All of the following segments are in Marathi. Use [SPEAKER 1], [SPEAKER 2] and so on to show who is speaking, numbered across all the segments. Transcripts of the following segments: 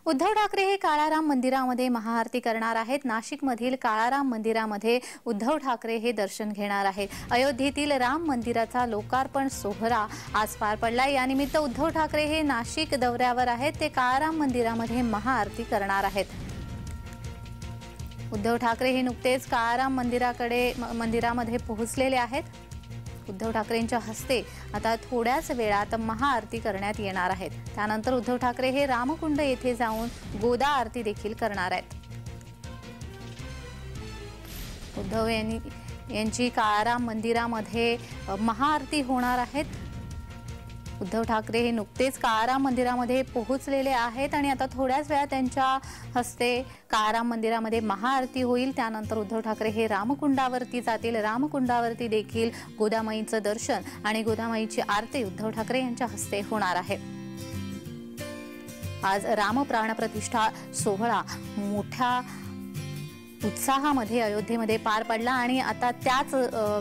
[SPEAKER 1] उद्धव ठाकरे हे काळाराम मंदिरामध्ये महाआरती करणार आहेत। नाशिकमधील काळाराम मंदिरामध्ये उद्धव ठाकरे हे दर्शन घेणार आहेत। अयोध्येतील राम मंदिराचा लोकार्पण सोहळा आज पार पडला। या निमित्त उद्धव ठाकरे हे नाशिक दौऱ्यावर आहेत। ते काळाराम मंदिरामध्ये महाआरती करणार आहेत। उद्धव ठाकरे हे नुकतेच काळाराम मंदिरामध्ये पोहोचलेले आहेत। उद्धव ठाकरेंच्या हस्ते आता थोड्याच वेळात महाआरती करण्यात येणार आहेत। त्यानंतर उद्धव ठाकरे हे रामकुंड येथे जाऊन गोदा आरती देखील करणार आहेत। उद्धव यांची काळाराम मंदिरामध्ये महाआरती होणार आहेत। उद्धव ठाकरे हे नुकतेच काळाराम मंदिरामध्ये पोहोचलेले आहेत आणि आता थोड्याच वेळात त्यांच्या हस्ते काळाराम मंदिरामध्ये महाआरती होईल। त्यानंतर उद्धव ठाकरे हे रामकुंडावरती जातील। रामकुंडावरती देखील गोदामाईचं दर्शन आणि गोदामाईची आरती उद्धव ठाकरे यांच्या हस्ते होणार आहे। आज राम प्राणप्रतिष्ठा सोहळा मोठ्या उत्साहामध्ये अयोध्येमध्ये पार पडला आणि आता त्याच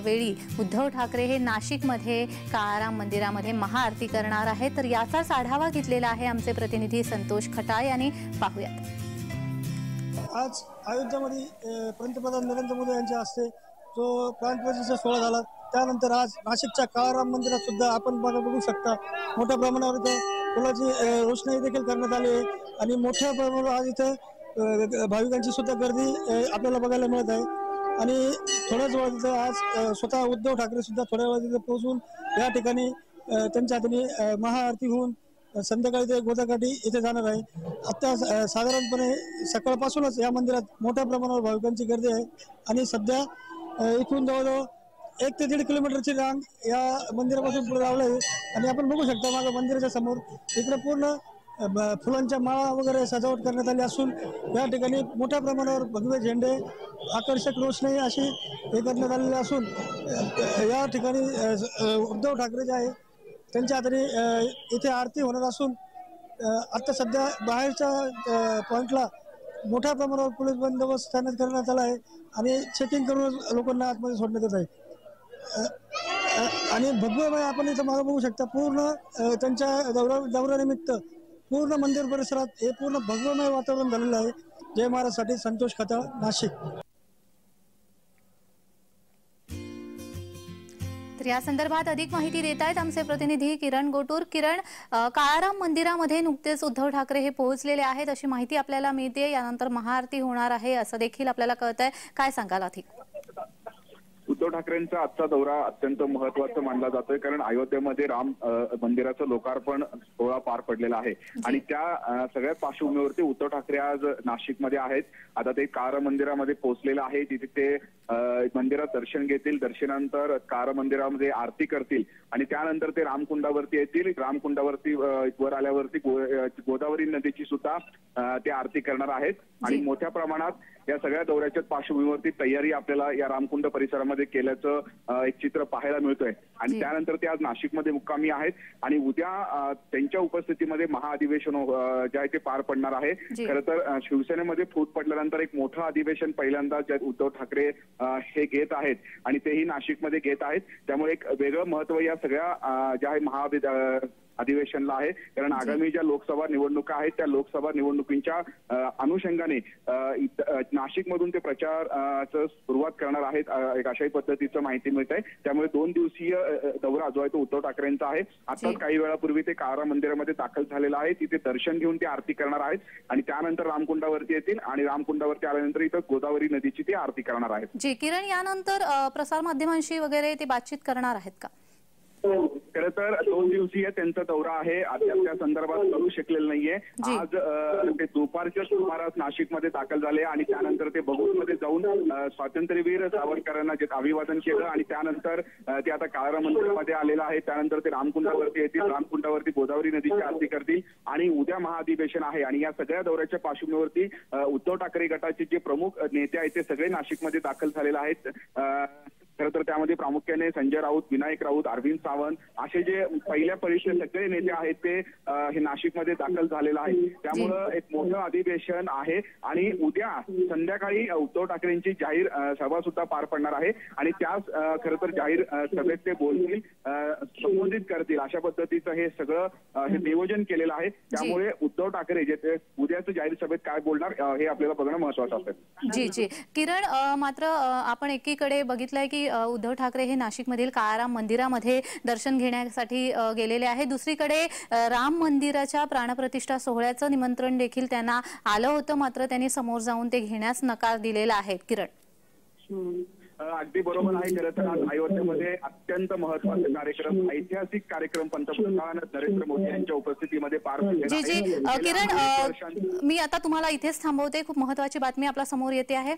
[SPEAKER 1] वेळी उद्धव ठाकरे हे नाशिकमध्ये काळाराम मंदिरामध्ये महाआरती करणार आहेत। तर याचाच आढावा घेतलेला आहे आमचे प्रतिनिधी संतोष खटाळ यांनी। पाहूयात।
[SPEAKER 2] आज अयोध्येमध्ये पंतप्रधान नरेंद्र मोदी यांच्या हस्ते जो प्राणप्रतिष्ठा सोहळा झाला, त्यानंतर आज नाशिकच्या काळाराम मंदिरात सुद्धा आपण बघू शकता मोठ्या प्रमाणावर इथे फुलाची रोषणाई देखील करण्यात आली आहे आणि मोठ्या प्रमाणावर आज इथे भाविकांची सुद्धा गर्दी आपल्याला बघायला मिळत आहे। आणि थोड्याच वेळात आज स्वतः उद्धव ठाकरे सुद्धा थोड्या वेळात तिथे पोहोचून या ठिकाणी त्यांच्या हाताने महाआरती होऊन संध्याकाळी ते गोदाकाठी इथे जाणार आहे। आता साधारणपणे सकाळपासूनच या मंदिरात मोठ्या प्रमाणावर भाविकांची गर्दी आहे आणि सध्या इथून जवळजवळ 1 ते 1.5 किलोमीटरची रांग या मंदिरापासून पुढे लावली आहे आणि आपण बघू शकता मागे मंदिराच्या समोर इकडे पूर्ण फुलांच्या माळा वगैरे सजावट करण्यात आली असून या ठिकाणी मोठ्या प्रमाणावर भगवे झेंडे, आकर्षक रोषणाई अशी हे करण्यात आलेली असून या ठिकाणी उद्धव ठाकरे जे आहे त्यांच्या हाताने इथे आरती होणार असून आता सध्या बाहेरच्या पॉइंटला मोठ्या प्रमाणावर पोलीस बंदोबस्त तैनात करण्यात आला आहे आणि चेकिंग करून लोकांना आतमध्ये सोडण्यात येत आहे। आणि भगवे आपण इथं मागे बघू शकता पूर्ण त्यांच्या दौऱ्यानिमित्त पूर्ण मंदिर परिसरात हे पूर्ण भगवमय वातावरण झालेलं आहे। जय महाराजसाठी संतोष खटाळ, नाशिक।
[SPEAKER 1] तर या संदर्भात अधिक माहिती देत आहेत आमचे प्रतिनिधी किरण गोटूर। किरण, काळाराम मंदिरामध्ये नुकतेच उद्धव ठाकरे हे पोहोचलेले आहेत अशी माहिती आपल्याला मिळते। यानंतर महाआरती होणार आहे असं देखील आपल्याला कळतंय। काय सांगाल अधिक?
[SPEAKER 3] उद्धव ठाकरेंचा आजचा दौरा अत्यंत महत्त्वाचा मानला जातोय कारण अयोध्येमध्ये राम मंदिराचं लोकार्पण सोहळा पार पडलेला आहे आणि त्या सगळ्या पार्श्वभूमीवरती उद्धव ठाकरे आज नाशिकमध्ये आहेत। आता ते काळाराम मंदिरामध्ये पोहोचलेले आहे। तिथे ते मंदिरात दर्शन घेतील। दर्शनानंतर काळाराम मंदिरामध्ये आरती करतील आणि त्यानंतर ते रामकुंडावरती येतील। रामकुंडावरती वर आल्यावरती गोदावरी नदीची सुद्धा ते आरती करणार आहेत आणि मोठ्या प्रमाणात या सगळ्या दौऱ्याच्या पार्श्वभूमीवरती तयारी आपल्याला या रामकुंड परिसरामध्ये केल्याचं एक चित्र पाहायला मिळतोय आणि त्यानंतर ते आज नाशिकमध्ये मुक्कामी आहेत आणि उद्या त्यांच्या उपस्थितीमध्ये महाअधिवेशन जे आहे ते पार पडणार आहे। खरं तर शिवसेनेमध्ये फूट पडल्यानंतर एक मोठं अधिवेशन पहिल्यांदा उद्धव ठाकरे हे घेत आहेत आणि तेही नाशिकमध्ये घेत आहेत। त्यामुळे एक वेगळं महत्व या सगळ्या ज्या आहे अधिवेशनला आहे कारण आगामी ज्या लोकसभा निवडणुका आहेत त्या लोकसभा निवडणुकींच्या अनुषंगाने नाशिकमधून ते प्रचाराचं सुरुवात करणार आहेत एक अशाही पद्धतीचं माहिती मिळत आहे। त्यामुळे 2 दिवसीय दौरा जो आहे तो उद्धव ठाकरेंचा आहे। आताच काही वेळापूर्वी ते काळाराम मंदिरामध्ये दाखल झालेला आहे। तिथे दर्शन घेऊन ते आरती करणार आहेत आणि त्यानंतर रामकुंडावरती येतील आणि रामकुंडावरती आल्यानंतर इथं गोदावरी नदीची ते आरती करणार आहेत।
[SPEAKER 1] जी किरण, यानंतर प्रसार माध्यमांशी वगैरे ते बातचीत करणार आहेत का?
[SPEAKER 3] खरं तर 2 दिवसीय त्यांचा दौरा आहे। अद्याप त्या संदर्भात करू शकलेलं नाहीये। आज ते दुपारच्या सुमारास नाशिकमध्ये दाखल झाले आणि त्यानंतर ते भगूरमध्ये जाऊन स्वातंत्र्यवीर सावरकरांना जे अभिवादन केलं आणि त्यानंतर ते आता काळाराम मंदिरामध्ये आलेलं आहे। त्यानंतर ते रामकुंडावरती येतील। रामकुंडावरती गोदावरी नदीची आरती करतील आणि उद्या महाअधिवेशन आहे आणि या सगळ्या दौऱ्याच्या पार्श्वभूमीवरती उद्धव ठाकरे गटाचे जे प्रमुख नेते आहेत ते सगळे नाशिकमध्ये दाखल झालेले आहेत। खरं तर त्यामध्ये प्रामुख्याने संजय राऊत, विनायक राऊत, अरविंद सावंत असे जे पहिल्या फळीचे सगळे नेते आहेत ते हे नाशिकमध्ये दाखल झालेलं आहे. त्यामुळं एक मोठं अधिवेशन आहे आणि उद्या संध्याकाळी उद्धव ठाकरेंची जाहीर सभा सुद्धा पार पडणार आहे आणि त्याच खरं तर जाहीर सभेत ते बोलतील, संबोधित करतील अशा पद्धतीचं हे सगळं हे नियोजन केलेलं आहे. त्यामुळे उद्धव ठाकरे जे ते उद्याचं जाहीर सभेत काय बोलणार हे आपल्याला बघणं महत्वाचं असेल.
[SPEAKER 1] जी किरण, मात्र आपण एकीकडे बघितलंय की उद्धव ठाकरे हे नाशिकमधील काळाराम मंदिरामध्ये दर्शन घेण्यासाठी गेलेले आहेत. दुसरीकडे राम मंदिराच्या प्राणप्रतिष्ठा सोहळ्याचं निमंत्रण देखील त्यांना आलं होतं, मात्र त्यांनी समोर जाऊन ते घेण्यास नकार दिलेला आहे. किरण,
[SPEAKER 3] अगदी बरोबर आहे. खरं तर आज अयोध्येमध्ये अत्यंत महत्वाचे कार्यक्रम, ऐतिहासिक कार्यक्रम पंतप्रधान नरेंद्र मोदी यांच्या उपस्थितीमध्ये पार पडले आहे.
[SPEAKER 1] किरण, मी आता तुम्हाला इथेच थांबवते. खूप महत्वाची बातमी आपल्या समोर येते आहे.